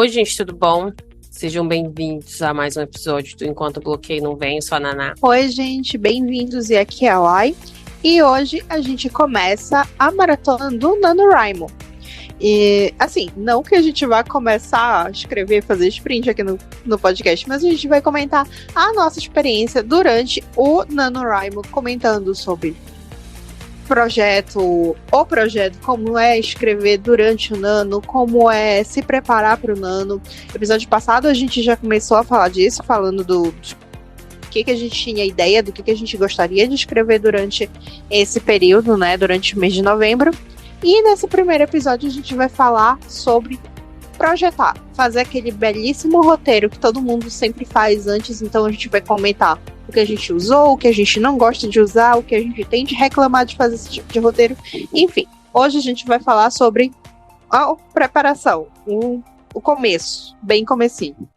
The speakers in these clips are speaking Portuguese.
Oi, gente, tudo bom? Sejam bem-vindos a mais um episódio do Enquanto o Bloqueio Não Vem, eu sou a Naná. Oi, gente, bem-vindos, e aqui é a Lai. E hoje a gente começa a maratona do NaNoWriMo. E, assim, não que a gente vá começar a escrever, fazer sprint aqui no podcast, mas a gente vai comentar a nossa experiência durante o NaNoWriMo, comentando sobre o projeto, como é escrever durante o Nano, como é se preparar para o Nano. No episódio passado a gente já começou a falar disso, falando do que a gente tinha ideia, do que a gente gostaria de escrever durante esse período, né, durante o mês de novembro. E nesse primeiro episódio a gente vai falar sobre projetar, fazer aquele belíssimo roteiro que todo mundo sempre faz antes. Então a gente vai comentar o que a gente usou, o que a gente não gosta de usar, o que a gente tem de reclamar de fazer esse tipo de roteiro. Enfim, hoje a gente vai falar sobre a preparação, o começo, bem comecinho.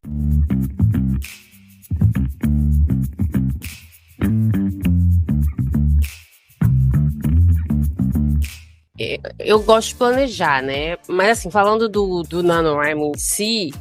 Eu gosto de planejar, né? Mas assim, falando do NaNoWriMo em si,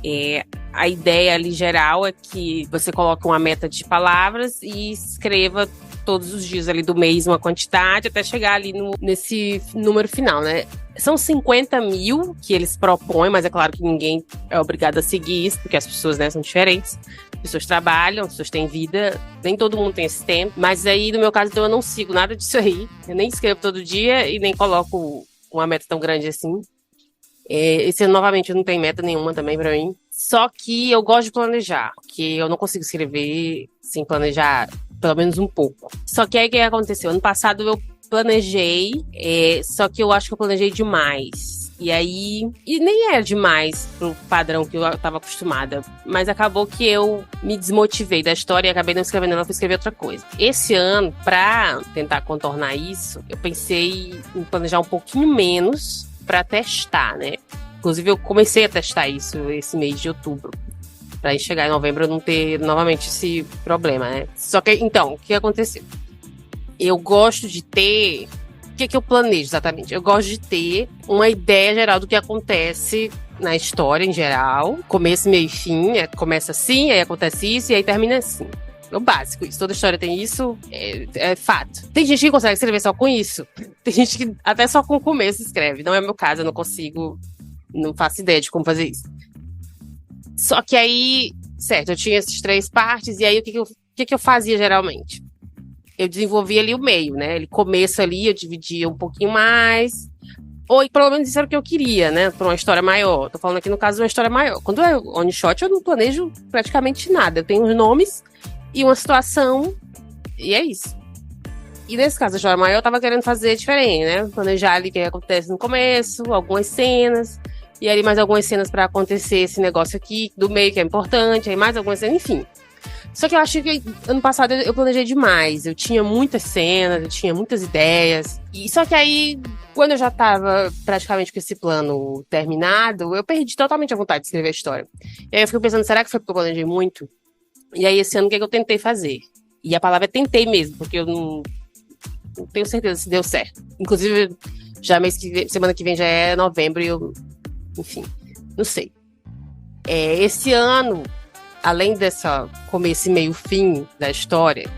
a ideia ali geral é que você coloca uma meta de palavras e escreva todos os dias ali do mês uma quantidade até chegar ali nesse número final, né? São 50 mil que eles propõem, mas é claro que ninguém é obrigado a seguir isso, porque as pessoas, né, são diferentes. As pessoas trabalham, as pessoas têm vida, nem todo mundo tem esse tempo. Mas aí, no meu caso, então, eu não sigo nada disso aí. Eu nem escrevo todo dia e nem coloco uma meta tão grande assim. Esse ano, novamente, eu não tenho meta nenhuma também pra mim. Só que eu gosto de planejar, porque eu não consigo escrever sem planejar pelo menos um pouco. Só que aí o que aconteceu? Ano passado eu planejei, só que eu acho que eu planejei demais. E aí, e nem era demais pro padrão que eu tava acostumada, mas acabou que eu me desmotivei da história e acabei não escrevendo ela, fui escrever outra coisa. Esse ano, pra tentar contornar isso, eu pensei em planejar um pouquinho menos pra testar, né? Inclusive, eu comecei a testar isso esse mês de outubro, pra chegar em novembro eu não ter novamente esse problema, né? Só que, então, o que aconteceu? Eu gosto de ter... O que eu planejo exatamente? Eu gosto de ter uma ideia geral do que acontece na história em geral. Começo, meio e fim. Começa assim, aí acontece isso e aí termina assim. É o básico. Isso. Toda história tem isso. É fato. Tem gente que consegue escrever só com isso. Tem gente que até só com o começo escreve. Não é o meu caso, eu não consigo... Não faço ideia de como fazer isso. Só que aí... Certo, eu tinha essas 3 partes. E aí, o que eu fazia geralmente? Eu desenvolvia ali o meio, né? Ele começo ali, eu dividia um pouquinho mais. Ou pelo menos isso era o que eu queria, né? Para uma história maior. Tô falando aqui no caso de uma história maior. Quando é one shot, eu não planejo praticamente nada. Eu tenho os nomes e uma situação, e é isso. E nesse caso, a história maior, eu tava querendo fazer diferente, né? Planejar ali o que acontece no começo, algumas cenas, e aí mais algumas cenas para acontecer esse negócio aqui, do meio que é importante, aí mais algumas cenas, enfim. Só que eu acho que ano passado eu planejei demais. Eu tinha muitas cenas, eu tinha muitas ideias. E só que aí, quando eu já tava praticamente com esse plano terminado, eu perdi totalmente a vontade de escrever a história. E aí eu fico pensando, será que foi porque eu planejei muito? E aí esse ano o que eu tentei fazer? E a palavra é tentei mesmo, porque eu não tenho certeza se deu certo. Inclusive, já semana que vem já é novembro e eu... Enfim, não sei. Esse ano... Além dessa começo, meio, fim da história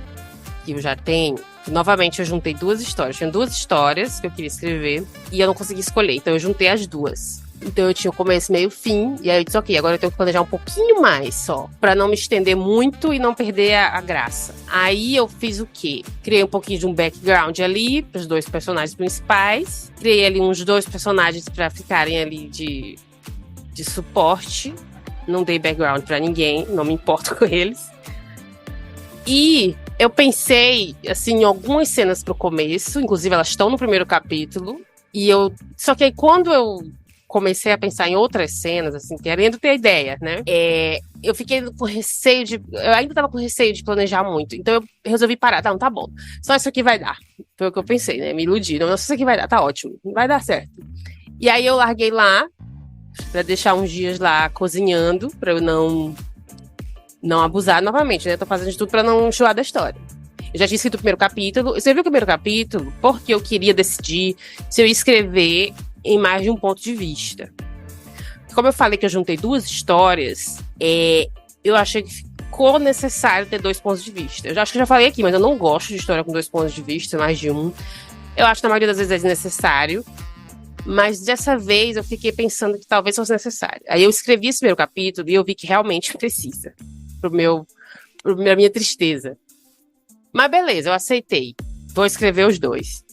que eu já tenho, novamente eu juntei 2 histórias. Tinha 2 histórias que eu queria escrever e eu não consegui escolher, então eu juntei as 2. Então eu tinha o começo, meio, fim, e aí eu disse, ok, agora eu tenho que planejar um pouquinho mais só, pra não me estender muito e não perder a graça. Aí eu fiz o quê? Criei um pouquinho de um background ali pros 2 personagens principais, criei ali uns 2 personagens pra ficarem ali de suporte. Não dei background pra ninguém, não me importo com eles. E eu pensei, assim, em algumas cenas pro começo, inclusive elas estão no primeiro capítulo, só que aí quando eu comecei a pensar em outras cenas, assim, querendo ter ideia, né, eu fiquei com receio eu ainda tava com receio de planejar muito, então eu resolvi parar, tá bom, só isso aqui vai dar, foi o que eu pensei, né, me iludi, não, só isso aqui vai dar, tá ótimo, vai dar certo. E aí eu larguei lá, pra deixar uns dias lá cozinhando, pra eu não abusar novamente, né? Tô fazendo de tudo pra não enjoar da história. Eu já tinha escrito o primeiro capítulo. Você viu o primeiro capítulo porque eu queria decidir se eu ia escrever em mais de um ponto de vista. como eu falei que eu juntei 2 histórias, eu achei que ficou necessário ter 2 pontos de vista. Eu acho que eu já falei aqui, mas eu não gosto de história com 2 pontos de vista, mais de um. Eu acho que na maioria das vezes é desnecessário. Mas dessa vez eu fiquei pensando que talvez fosse necessário. Aí eu escrevi esse primeiro capítulo e eu vi que realmente precisa. Pra minha tristeza. Mas beleza, eu aceitei. Vou escrever os 2.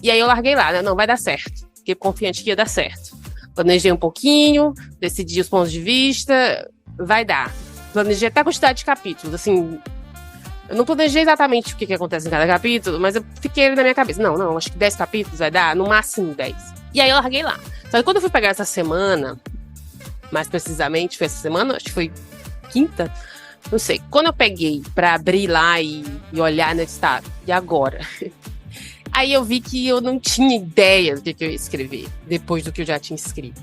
E aí eu larguei lá, né? Não, vai dar certo. Fiquei confiante que ia dar certo. Planejei um pouquinho, decidi os pontos de vista, vai dar. Planejei até a quantidade de capítulos, assim. Eu não planejei exatamente o que acontece em cada capítulo, mas eu fiquei na minha cabeça. Não, acho que 10 capítulos vai dar, no máximo 10. E aí eu larguei lá. Só que quando eu fui pegar essa semana, mais precisamente, foi essa semana, acho que foi quinta, não sei. Quando eu peguei pra abrir lá e olhar nesse estado, e agora? Aí eu vi que eu não tinha ideia do que eu ia escrever, depois do que eu já tinha escrito.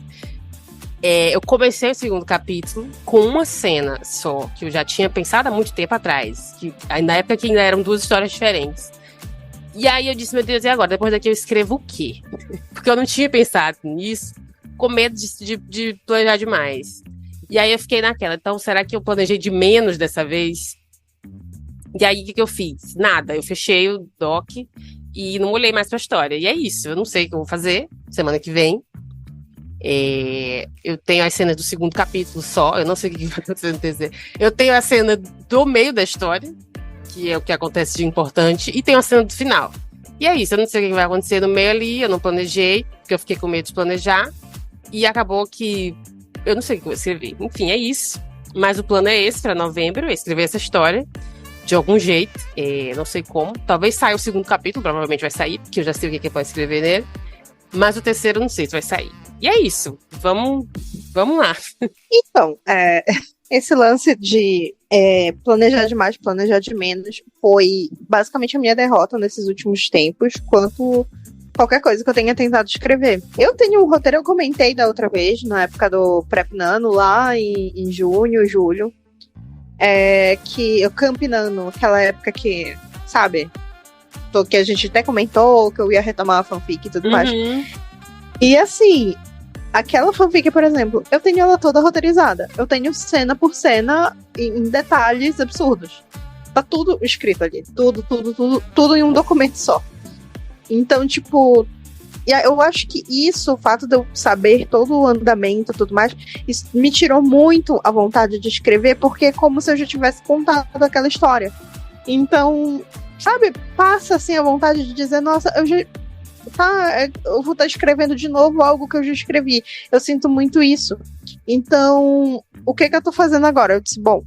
Eu comecei o segundo capítulo com uma cena só, que eu já tinha pensado há muito tempo atrás, que na época que ainda eram 2 histórias diferentes. E aí eu disse, meu Deus, e agora? Depois daqui eu escrevo o quê? Porque eu não tinha pensado nisso, com medo de planejar demais. E aí eu fiquei naquela, então será que eu planejei de menos dessa vez? E aí o que eu fiz? Nada, eu fechei o doc e não olhei mais pra história. E é isso, eu não sei o que eu vou fazer semana que vem. Eu tenho as cenas do segundo capítulo só, eu não sei o que vai acontecer no terceiro. Eu tenho a cena do meio da história, que é o que acontece de importante, e tenho a cena do final. E é isso, eu não sei o que vai acontecer no meio ali, eu não planejei, porque eu fiquei com medo de planejar, e acabou que eu não sei o que eu vou escrever. Enfim, é isso. Mas o plano é esse, para novembro, é escrever essa história, de algum jeito, não sei como. Talvez saia o segundo capítulo, provavelmente vai sair, porque eu já sei o que eu posso escrever nele. Mas o terceiro não sei se vai sair. E é isso. Vamos lá. Então, esse lance de planejar demais, planejar de menos, foi basicamente a minha derrota nesses últimos tempos, quanto qualquer coisa que eu tenha tentado escrever. Eu tenho um roteiro, eu comentei da outra vez, na época do Prep Nano, lá em junho, julho, que eu Camp Nano, aquela época que, sabe, que a gente até comentou, que eu ia retomar a fanfic e tudo mais. E assim, aquela fanfic, por exemplo, eu tenho ela toda roteirizada. Eu tenho cena por cena em detalhes absurdos. Tá tudo escrito ali. Tudo em um documento só. Então, tipo, eu acho que isso, o fato de eu saber todo o andamento e tudo mais, isso me tirou muito a vontade de escrever, porque é como se eu já tivesse contado aquela história. Então, sabe, passa assim a vontade de dizer, nossa, eu vou estar escrevendo de novo algo que eu já escrevi. Eu sinto muito isso. Então, o que eu tô fazendo agora? Eu disse, bom,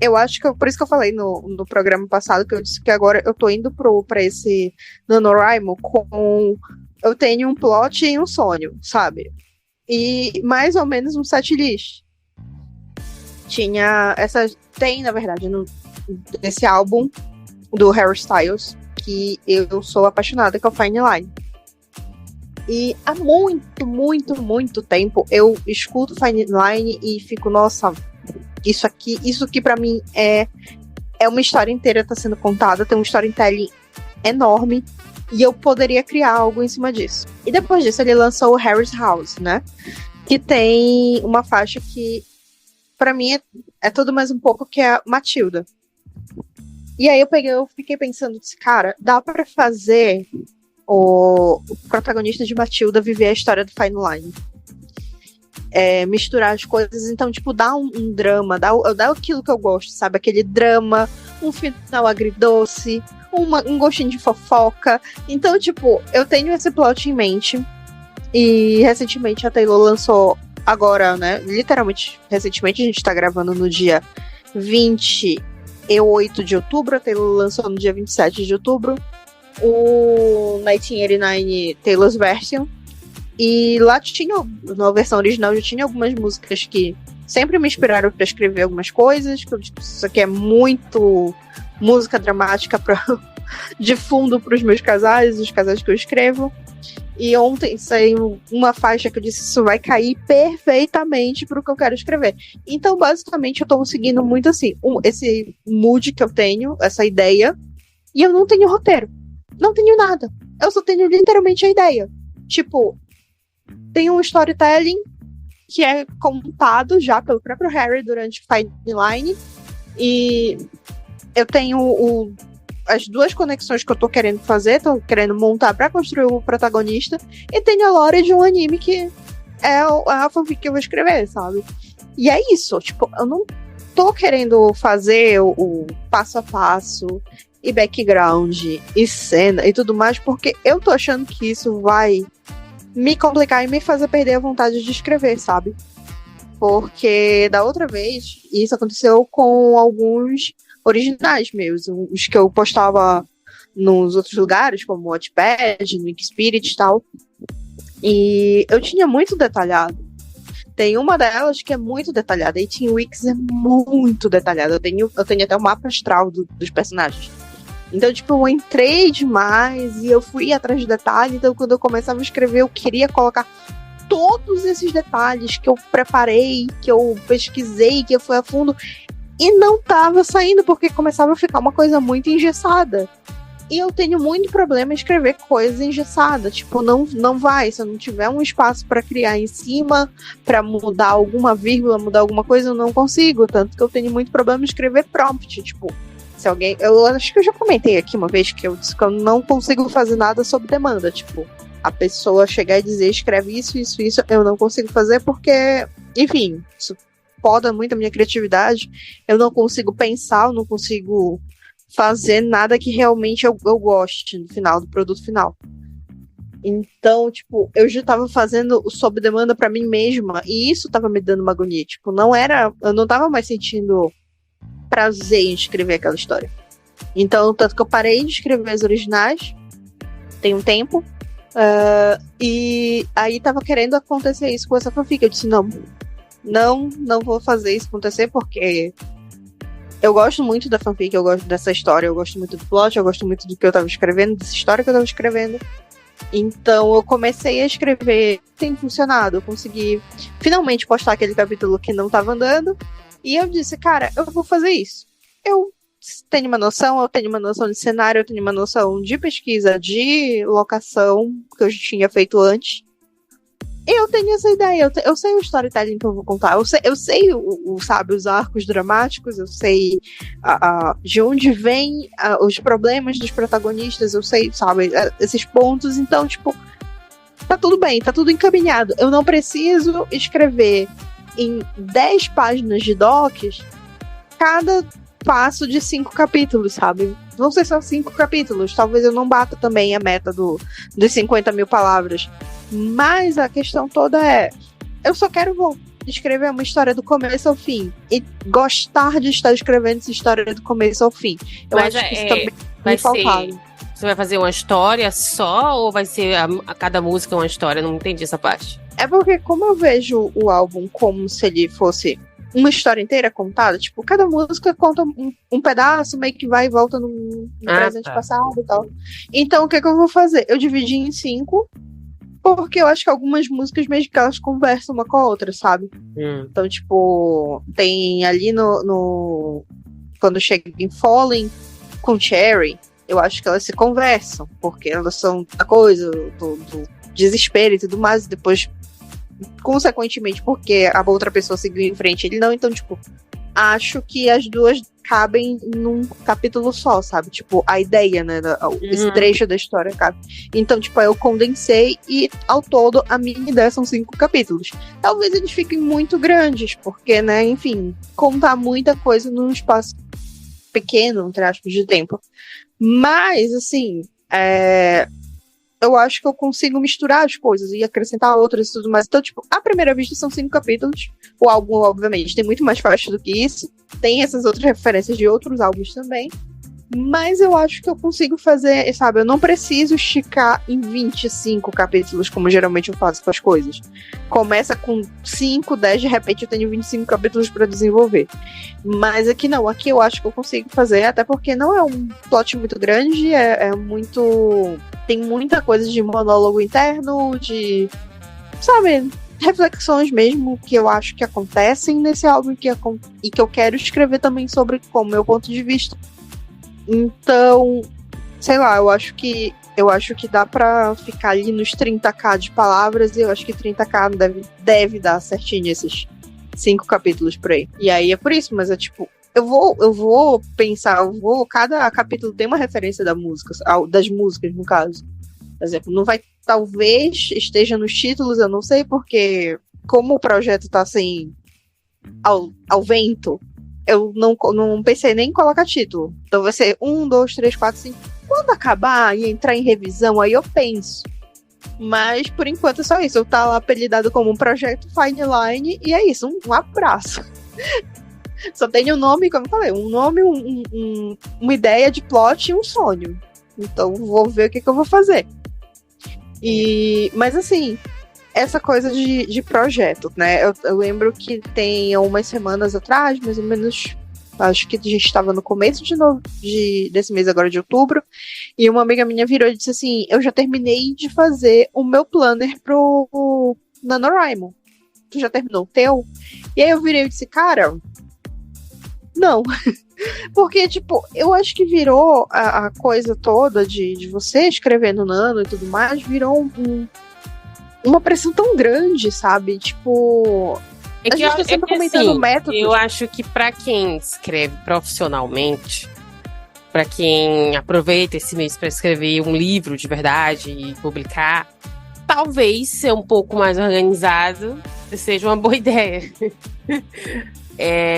eu acho que por isso que eu falei no programa passado, que eu disse que agora eu tô indo pra esse NaNoWriMo com... Eu tenho um plot e um sonho, sabe? E mais ou menos um setlist. Tem, na verdade, nesse álbum do Harry Styles, que eu sou apaixonada, que é o Fine Line. E há muito tempo eu escuto Fine Line e fico, nossa, isso aqui pra mim é uma história inteira tá sendo contada, tem um storytelling enorme e eu poderia criar algo em cima disso. E depois disso ele lançou o Harry's House, né? Que tem uma faixa que pra mim é tudo mais um pouco, que é a Matilda. E aí eu fiquei pensando, cara, dá pra fazer o protagonista de Matilda viver a história do Fine Line. Misturar as coisas, então, tipo, dá um drama, dá aquilo que eu gosto, sabe? Aquele drama, um final agridoce, um gostinho de fofoca. Então, tipo, eu tenho esse plot em mente. E recentemente a Taylor lançou, agora, né? Literalmente, recentemente, a gente tá gravando no dia 28 de outubro, a Taylor lançou no dia 27 de outubro o 1989 Taylor's Version, e lá tinha, na versão original, já tinha algumas músicas que sempre me inspiraram para escrever algumas coisas, que eu disse, isso aqui é muito música dramática de fundo para os meus casais, os casais que eu escrevo. E ontem saiu uma faixa que eu disse, isso vai cair perfeitamente pro que eu quero escrever. Então, basicamente, eu tô seguindo muito assim, esse mood que eu tenho, essa ideia, e eu não tenho roteiro. Não tenho nada. Eu só tenho literalmente a ideia. Tipo, tem um storytelling que é contado já pelo próprio Harry durante o Fine Line. E eu tenho as duas conexões que eu tô querendo fazer, tô querendo montar pra construir o protagonista, e tem a lore de um anime que é a fanfic que eu vou escrever, sabe? E é isso, tipo, eu não tô querendo fazer o passo a passo e background e cena e tudo mais, porque eu tô achando que isso vai me complicar e me fazer perder a vontade de escrever, sabe? Porque da outra vez, isso aconteceu com alguns originais meus, os que eu postava nos outros lugares, como o Wattpad, no Inspirit e tal. E eu tinha muito detalhado. Tem uma delas que é muito detalhada, e Teen Weeks é muito detalhada. Eu tenho até o mapa astral dos personagens. Então, tipo, eu entrei demais e eu fui atrás de detalhes. Então, quando eu começava a escrever, eu queria colocar todos esses detalhes que eu preparei, que eu pesquisei, que eu fui a fundo, e não tava saindo, porque começava a ficar uma coisa muito engessada. E eu tenho muito problema em escrever coisa engessada. Tipo, não vai. Se eu não tiver um espaço para criar em cima, para mudar alguma vírgula, mudar alguma coisa, eu não consigo. Tanto que eu tenho muito problema em escrever prompt. Tipo, se alguém... Eu acho que eu já comentei aqui uma vez que eu disse que eu não consigo fazer nada sob demanda. Tipo, a pessoa chegar e dizer, escreve isso, isso, isso, eu não consigo fazer porque, enfim, isso poda muito a minha criatividade. Eu não consigo pensar, eu não consigo fazer nada que realmente eu goste no final, do produto final. Então, tipo, eu já tava fazendo o sob demanda pra mim mesma, e isso tava me dando uma agonia. Tipo, eu não tava mais sentindo prazer em escrever aquela história. Então, tanto que eu parei de escrever as originais, tem um tempo, e aí tava querendo acontecer isso com essa fanfic. Eu disse, não vou fazer isso acontecer, porque eu gosto muito da fanfic, eu gosto dessa história, eu gosto muito do plot, eu gosto muito do que eu tava escrevendo, dessa história que eu tava escrevendo. Então eu comecei a escrever, tem funcionado, eu consegui finalmente postar aquele capítulo que não tava andando, e eu disse, cara, eu vou fazer isso. Eu tenho uma noção de cenário, eu tenho uma noção de pesquisa, de locação, que eu já tinha feito antes. Eu tenho essa ideia, eu sei o storytelling que eu vou contar, eu sei sabe, os arcos dramáticos, eu sei de onde vem os problemas dos protagonistas, eu sei, sabe, esses pontos. Então, tipo, tá tudo bem, tá tudo encaminhado. Eu não preciso escrever em 10 páginas de docs cada passo de 5 capítulos, sabe? Vão ser só 5 capítulos, talvez eu não bata também a meta dos 50 mil palavras. Mas a questão toda é, eu só quero escrever uma história do começo ao fim e gostar de estar escrevendo essa história do começo ao fim. Eu acho que isso também vai faltar. Você vai fazer uma história só ou vai ser a cada música uma história? Não entendi essa parte. É porque como eu vejo o álbum como se ele fosse uma história inteira contada, tipo, cada música conta um pedaço, meio que vai e volta no presente passado e tal. Então o que eu vou fazer? Eu dividi em 5, porque eu acho que algumas músicas mesmo que elas conversam uma com a outra, sabe? Então, tipo, tem ali quando chega em Falling com Cherry, eu acho que elas se conversam, porque elas são a coisa do desespero e tudo mais, e depois, consequentemente, porque a outra pessoa seguiu em frente, ele não. Então, tipo, acho que as duas cabem num capítulo só, sabe? Tipo, a ideia, né? Esse trecho da história cabe. Então, tipo, eu condensei e, ao todo, a minha ideia são 5 capítulos. Talvez eles fiquem muito grandes, porque, né, enfim, contar muita coisa num espaço pequeno, entre aspas, de tempo. Mas, assim, eu acho que eu consigo misturar as coisas e acrescentar outras e tudo mais. Então, tipo, à primeira vista são 5 capítulos. O álbum, obviamente, tem muito mais faixas do que isso. Tem essas outras referências de outros álbuns também. Mas eu acho que eu consigo fazer, sabe? Eu não preciso esticar em 25 capítulos, como geralmente eu faço com as coisas. Começa com 5, 10, de repente eu tenho 25 capítulos para desenvolver. Mas aqui não, aqui eu acho que eu consigo fazer, até porque não é um plot muito grande, é muito... Tem muita coisa de monólogo interno, de... sabe... reflexões mesmo que eu acho que acontecem nesse álbum e que eu quero escrever também sobre como meu ponto de vista. Então, sei lá, eu acho que dá pra ficar ali nos 30k de palavras, e eu acho que 30k deve dar certinho esses 5 capítulos por aí. E aí é por isso, mas é tipo, eu vou pensar, cada capítulo tem uma referência das músicas, no caso. Por exemplo, não vai, talvez esteja nos títulos, eu não sei, porque como o projeto tá assim, ao vento, eu não pensei nem em colocar título. Então vai ser 1, 2, 3, 4, 5. Quando acabar e entrar em revisão, aí eu penso. Mas, por enquanto, é só isso. Eu tá lá apelidado como um projeto Fine Line, e é isso, um abraço. Só tenho um nome, como eu falei, um nome, uma ideia de plot e um sonho. Então, vou ver o que eu vou fazer. Mas, assim, essa coisa de projeto, né? Eu lembro que tem umas semanas atrás, mais ou menos, acho que a gente estava no começo desse mês agora de outubro, e uma amiga minha virou e disse assim, eu já terminei de fazer o meu planner pro NaNoWriMo. Tu já terminou o teu? E aí eu virei e disse, cara, não. Porque, tipo, eu acho que virou a coisa toda de você escrever no Nano e tudo mais, virou uma pressão tão grande, sabe? Tipo, a gente tá sempre comentando assim, métodos. Eu acho que pra quem escreve profissionalmente, pra quem aproveita esse mês pra escrever um livro de verdade e publicar, talvez ser um pouco mais organizado seja uma boa ideia.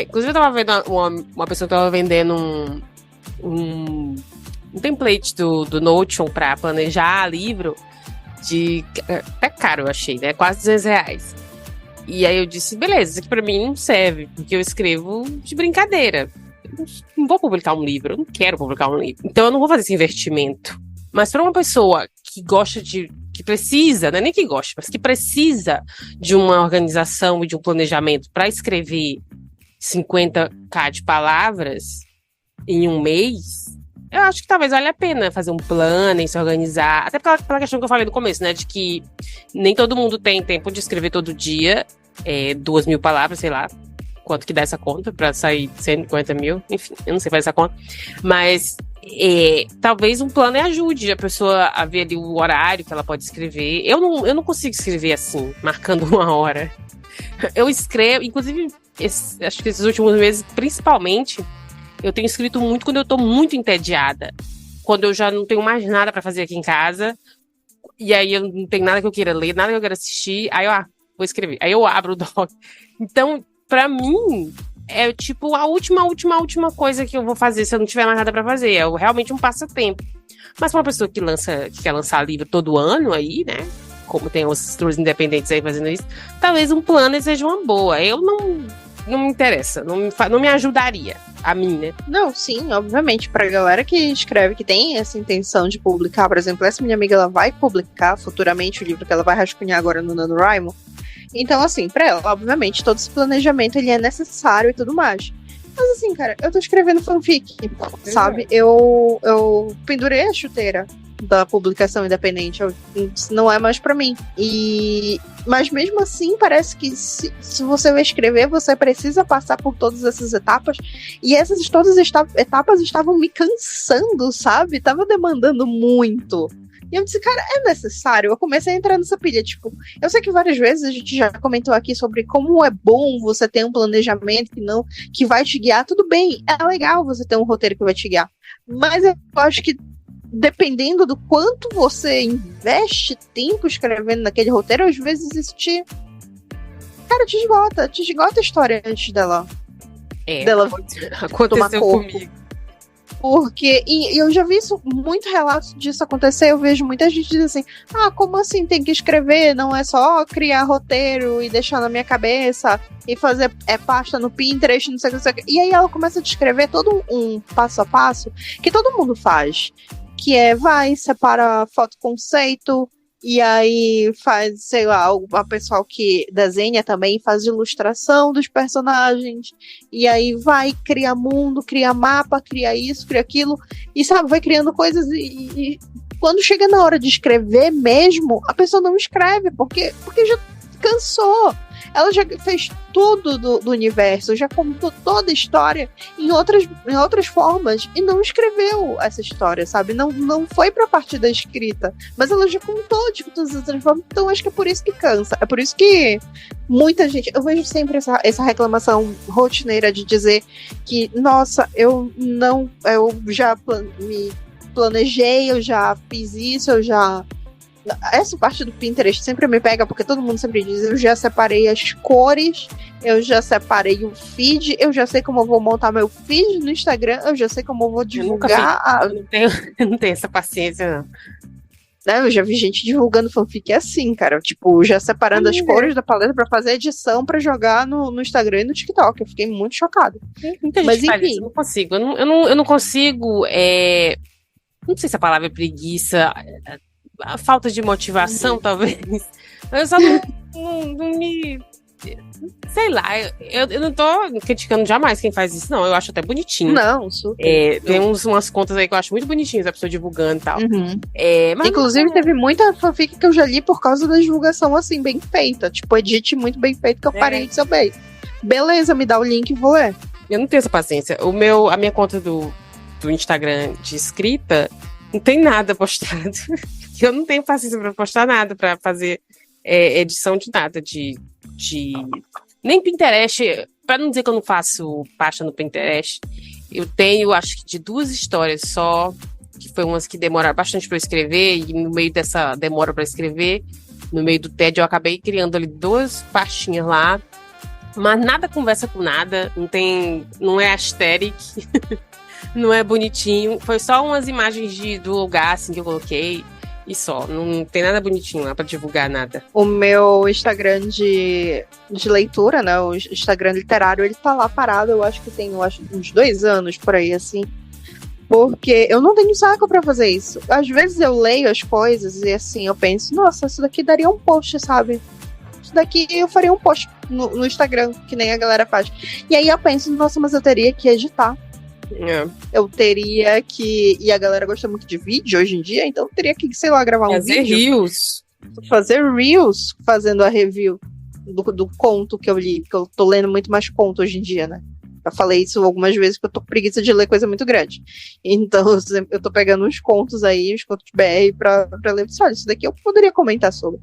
Inclusive, eu tava vendo uma pessoa que tava vendendo um template do Notion pra planejar livro até caro, eu achei, né? Quase R$200. E aí eu disse, beleza, isso aqui pra mim não serve, porque eu escrevo de brincadeira. Eu não vou publicar um livro, eu não quero publicar um livro. Então eu não vou fazer esse investimento. Mas pra uma pessoa que gosta que precisa, não é nem que gosta, mas que precisa de uma organização e de um planejamento pra escrever 50k de palavras em um mês, eu acho que talvez valha a pena fazer um plano e se organizar. Até pela questão que eu falei no começo, né? De que nem todo mundo tem tempo de escrever todo dia 2.000 palavras, sei lá quanto que dá essa conta pra sair 150 mil. Enfim, eu não sei fazer essa conta. Mas talvez um plano ajude a pessoa a ver ali o horário que ela pode escrever. Eu não consigo escrever assim, marcando uma hora. Eu escrevo, inclusive, acho que esses últimos meses, principalmente, eu tenho escrito muito quando eu tô muito entediada. Quando eu já não tenho mais nada pra fazer aqui em casa. E aí eu não tenho nada que eu queira ler, nada que eu queira assistir. Aí eu vou escrever. Aí eu abro o doc. Então, pra mim, é tipo a última coisa que eu vou fazer se eu não tiver mais nada pra fazer. É realmente um passatempo. Mas pra uma pessoa que quer lançar livro todo ano aí, né? Como tem os escritores independentes aí fazendo isso, talvez um planner seja uma boa. Eu não me interessa, não me ajudaria a mim, né? Não, sim, obviamente, pra galera que escreve, que tem essa intenção de publicar, por exemplo, essa minha amiga, ela vai publicar futuramente o livro que ela vai rascunhar agora no NaNoWriMo. Então, assim, pra ela, obviamente, todo esse planejamento, ele é necessário e tudo mais. Mas assim, cara, eu tô escrevendo fanfic, sabe? Eu pendurei a chuteira da publicação independente, não é mais pra mim. Mas mesmo assim, parece que se você vai escrever, você precisa passar por todas essas etapas, e todas as etapas estavam me cansando, sabe? Tava demandando muito. E eu disse, cara, é necessário? Eu comecei a entrar nessa pilha, tipo, eu sei que várias vezes a gente já comentou aqui sobre como é bom você ter um planejamento que vai te guiar. Tudo bem, é legal você ter um roteiro que vai te guiar, mas eu acho que dependendo do quanto você investe tempo escrevendo naquele roteiro, às vezes isso te esgota a história antes dela tomar corpo. Comigo. Porque, e eu já vi muito relato disso acontecer, eu vejo muita gente dizer assim, como assim tem que escrever, não é só criar roteiro e deixar na minha cabeça e fazer pasta no Pinterest, não sei o que. E aí ela começa a descrever todo um passo a passo que todo mundo faz, que separa foto conceito, e aí faz, sei lá, o pessoal que desenha também faz ilustração dos personagens, e aí cria mundo, cria mapa, cria isso, cria aquilo, e sabe, vai criando coisas e quando chega na hora de escrever mesmo, a pessoa não escreve, porque já cansou. Ela já fez tudo do universo, já contou toda a história em outras formas e não escreveu essa história, sabe? Não foi pra parte da escrita, mas ela já contou de todas as outras formas, então acho que é por isso que cansa. É por isso que muita gente, eu vejo sempre essa reclamação rotineira de dizer que, nossa, eu já me planejei, eu já fiz isso, essa parte do Pinterest sempre me pega, porque todo mundo sempre diz, eu já separei as cores, eu já separei o feed, eu já sei como eu vou montar meu feed no Instagram, eu já sei como eu vou divulgar. Eu não tenho essa paciência, não. Eu já vi gente divulgando fanfic assim, cara, tipo, já separando as cores da paleta pra fazer edição pra jogar no Instagram e no TikTok. Eu fiquei muito chocada. Muita gente faz isso, eu não consigo. Eu não consigo. Não sei se a palavra é preguiça, a falta de motivação, talvez. Eu só não me. Sei lá, eu não tô criticando jamais quem faz isso, não. Eu acho até bonitinho. Não, super. Tem umas contas aí que eu acho muito bonitinhas, a pessoa divulgando e tal. Uhum. Mas inclusive, teve muita fanfic que eu já li por causa da divulgação, assim, bem feita. Tipo, edit muito bem feito que eu parei de saber. Beleza, me dá o link e vou ler. Eu não tenho essa paciência. A minha conta do Instagram de escrita não tem nada postado. Eu não tenho paciência pra postar nada, pra fazer edição de nada, nem Pinterest, pra não dizer que eu não faço pasta no Pinterest, eu tenho, acho que de 2 histórias só, que foi umas que demoraram bastante pra eu escrever, e no meio dessa demora pra escrever, no meio do tédio, eu acabei criando ali 2 pastinhas lá, mas nada conversa com nada, não é aesthetic, não é bonitinho, foi só umas imagens do lugar, assim, que eu coloquei, e só, não tem nada bonitinho lá pra divulgar nada. O meu Instagram de leitura, né, o Instagram literário, ele tá lá parado, eu acho que tem uns 2 anos por aí, assim, porque eu não tenho saco pra fazer isso. Às vezes eu leio as coisas e assim, eu penso, nossa, isso daqui daria um post, sabe? Isso daqui eu faria um post no Instagram, que nem a galera faz. E aí eu penso, nossa, mas eu teria que editar. Eu teria que... E a galera gosta muito de vídeo hoje em dia, então eu teria que, sei lá, gravar um vídeo. Fazer reels fazendo a review do conto que eu li, porque eu tô lendo muito mais conto hoje em dia, né? Já falei isso algumas vezes, que eu tô com preguiça de ler coisa muito grande. Então eu tô pegando uns contos aí, uns contos de BR pra ler. Olha, isso daqui eu poderia comentar sobre.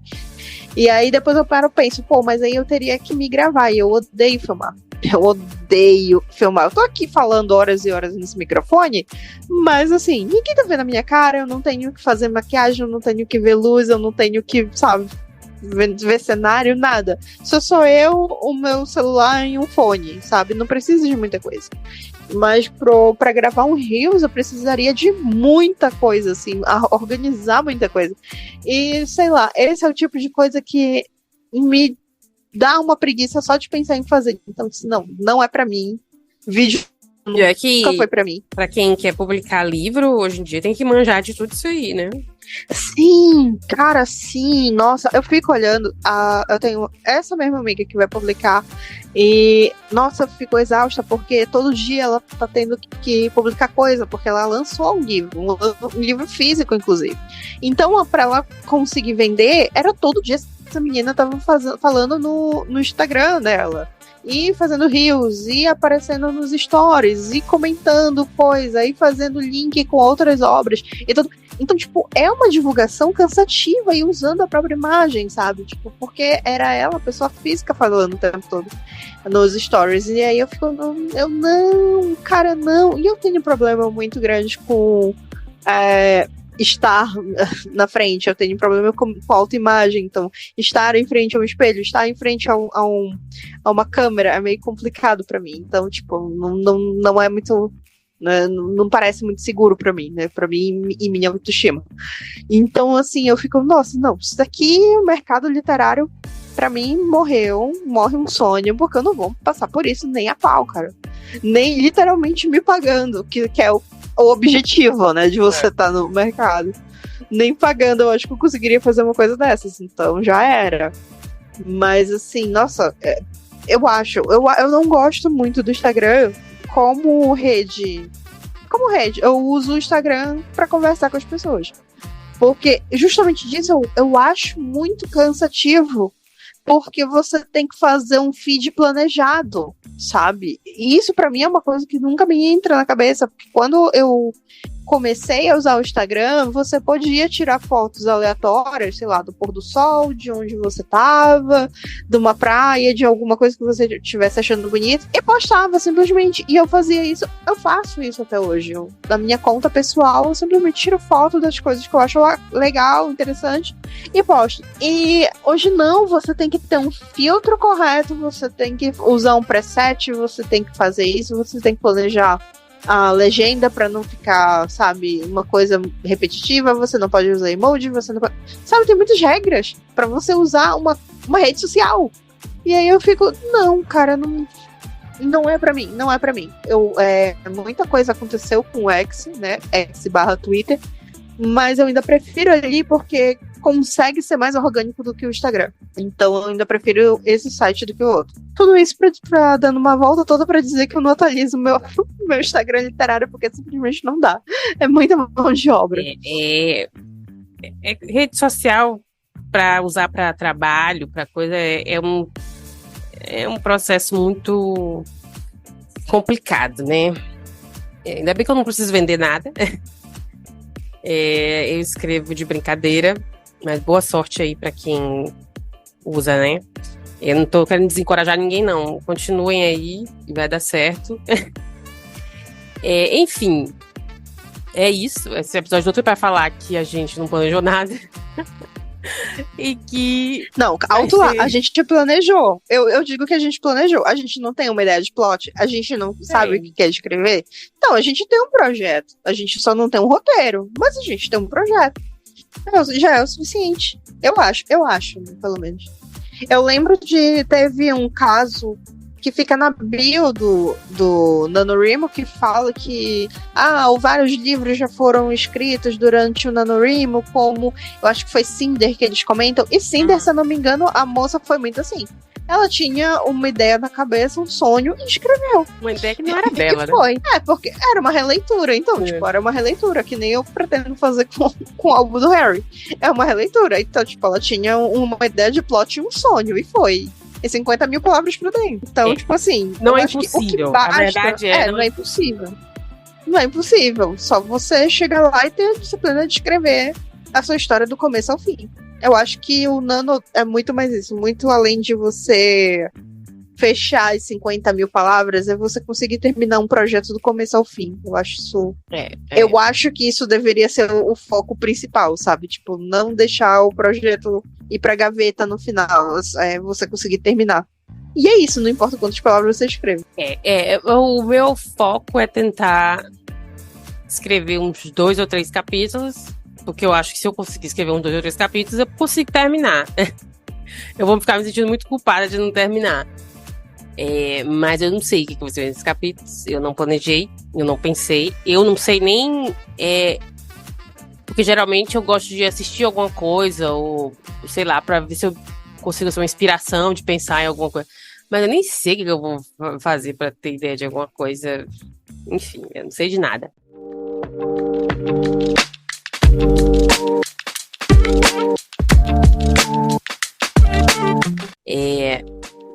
E aí depois eu penso, mas aí eu teria que me gravar, e eu odeio filmar. Eu odeio filmar. Eu tô aqui falando horas e horas nesse microfone, mas assim, ninguém tá vendo a minha cara, eu não tenho que fazer maquiagem, eu não tenho que ver luz, eu não tenho que, sabe, ver cenário, nada. Só eu, o meu celular e um fone, sabe? Não precisa de muita coisa. Mas pra gravar um Reels eu precisaria de muita coisa, assim, organizar muita coisa. E, sei lá, esse é o tipo de coisa que me dá uma preguiça só de pensar em fazer. Então, não é pra mim. Vídeo nunca foi pra mim. Pra quem quer publicar livro, hoje em dia tem que manjar de tudo isso aí, né? Sim, cara, sim. Nossa, eu fico olhando. Eu tenho essa mesma amiga que vai publicar. E, nossa, eu fico exausta porque todo dia ela tá tendo que publicar coisa, porque ela lançou um livro, um livro físico, inclusive. Então, pra ela conseguir vender, era todo dia essa menina tava falando no Instagram dela. E fazendo reels, e aparecendo nos stories, e comentando coisa, e fazendo link com outras obras. Então, tipo, é uma divulgação cansativa e usando a própria imagem, sabe? Tipo, porque era ela, a pessoa física, falando o tempo todo nos stories. E aí eu fico, cara, não. E eu tenho um problema muito grande com estar na frente. Eu tenho um problema com autoimagem. Então, estar em frente a um espelho, estar em frente a uma câmera é meio complicado pra mim. Então, tipo, não é muito... Não parece muito seguro pra mim, né? Pra mim e minha autoestima. Então, assim, eu fico, nossa, não, isso daqui, o mercado literário, pra mim, morre um sonho, porque eu não vou passar por isso nem a pau, cara. Nem literalmente me pagando, que é o objetivo, né, de você estar no mercado. Nem pagando, eu acho que eu conseguiria fazer uma coisa dessas, então já era. Mas, assim, nossa, eu não gosto muito do Instagram como rede. Eu uso o Instagram pra conversar com as pessoas. Porque justamente disso eu acho muito cansativo porque você tem que fazer um feed planejado, sabe? E isso pra mim é uma coisa que nunca me entra na cabeça, porque quando eu comecei a usar o Instagram, você podia tirar fotos aleatórias, sei lá, do pôr do sol, de onde você tava, de uma praia, de alguma coisa que você estivesse achando bonito, e postava simplesmente. E eu fazia isso, eu faço isso até hoje. Da minha conta pessoal, eu simplesmente tiro foto das coisas que eu acho legal, interessante, e posto. E hoje não, você tem que ter um filtro correto, você tem que usar um preset, você tem que fazer isso, você tem que planejar a legenda pra não ficar, sabe, uma coisa repetitiva, você não pode usar emoji, você não pode... Sabe, tem muitas regras pra você usar uma rede social. E aí eu fico, não, cara, não é pra mim, não é pra mim. Muita coisa aconteceu com o X, né, X/Twitter, mas eu ainda prefiro ali porque consegue ser mais orgânico do que o Instagram. Então eu ainda prefiro esse site do que o outro. Tudo isso pra dando uma volta toda pra dizer que eu não atualizo meu Instagram literário, porque simplesmente não dá. É muita mão de obra. Rede social para usar para trabalho, para coisa, é um processo muito complicado, né? Ainda bem que eu não preciso vender nada. Eu escrevo de brincadeira, mas boa sorte aí para quem usa, né? Eu não tô querendo desencorajar ninguém, não. Continuem aí e vai dar certo. Enfim, é isso. Esse episódio não foi para falar que a gente não planejou nada. E que... Não, alto lá, a gente planejou. Eu digo que a gente planejou. A gente não tem uma ideia de plot, a gente não sabe o que quer escrever. Então, a gente tem um projeto. A gente só não tem um roteiro, mas a gente tem um projeto. Já é o suficiente. Eu acho, pelo menos. Eu lembro teve um caso que fica na bio do NaNoWriMo, que fala que vários livros já foram escritos durante o NaNoWriMo, como eu acho que foi Cinder que eles comentam. E Cinder, se eu não me engano, a moça foi muito assim. Ela tinha uma ideia na cabeça, um sonho, e escreveu. Uma ideia que não era dela, né? Foi. Porque era uma releitura. Então, era uma releitura, que nem eu pretendo fazer com o álbum do Harry. É uma releitura. Então, ela tinha uma ideia de plot e um sonho, e foi. E 50 mil palavras pra dentro. Então, assim... Não é impossível. Basta, a verdade não é impossível. Não é impossível. Só você chegar lá e ter a disciplina de escrever a sua história do começo ao fim. Eu acho que o Nano é muito mais isso. Muito além de você fechar as 50 mil palavras, é você conseguir terminar um projeto do começo ao fim. Eu acho isso... Eu acho que isso deveria ser o foco principal, sabe? Tipo, não deixar o projeto ir pra gaveta no final. Você conseguir terminar. E é isso, não importa quantas palavras você escreve. O meu foco é tentar escrever uns 2 ou 3 capítulos, porque eu acho que se eu conseguir escrever uns 2 ou 3 capítulos, eu consigo terminar. Eu vou ficar me sentindo muito culpada de não terminar. Mas eu não sei o que vai ser nesses capítulos. Eu não planejei, eu não pensei. Eu não sei nem... porque geralmente eu gosto de assistir alguma coisa, ou sei lá, pra ver se eu consigo ser uma inspiração de pensar em alguma coisa. Mas eu nem sei o que eu vou fazer pra ter ideia de alguma coisa. Enfim, eu não sei de nada.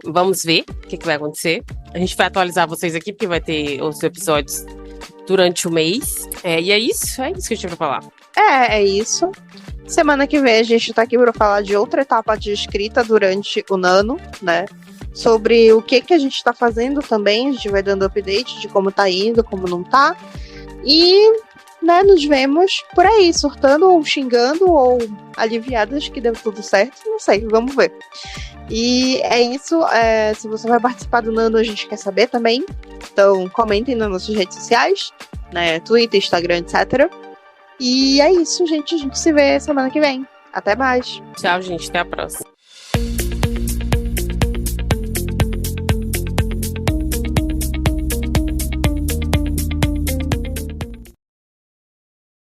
Vamos ver o que vai acontecer. A gente vai atualizar vocês aqui, porque vai ter outros episódios durante o mês. E é isso que eu tinha pra falar. É isso. Semana que vem a gente tá aqui pra falar de outra etapa de escrita durante o Nano, né? Sobre o que a gente tá fazendo também. A gente vai dando update de como tá indo, como não tá. E, né, nos vemos por aí, surtando ou xingando ou aliviadas que deu tudo certo. Não sei, vamos ver. E é isso. Se você vai participar do Nano, a gente quer saber também. Então, comentem nas nossas redes sociais, né? Twitter, Instagram, etc. E é isso, gente. A gente se vê semana que vem. Até mais. Tchau, gente. Até a próxima.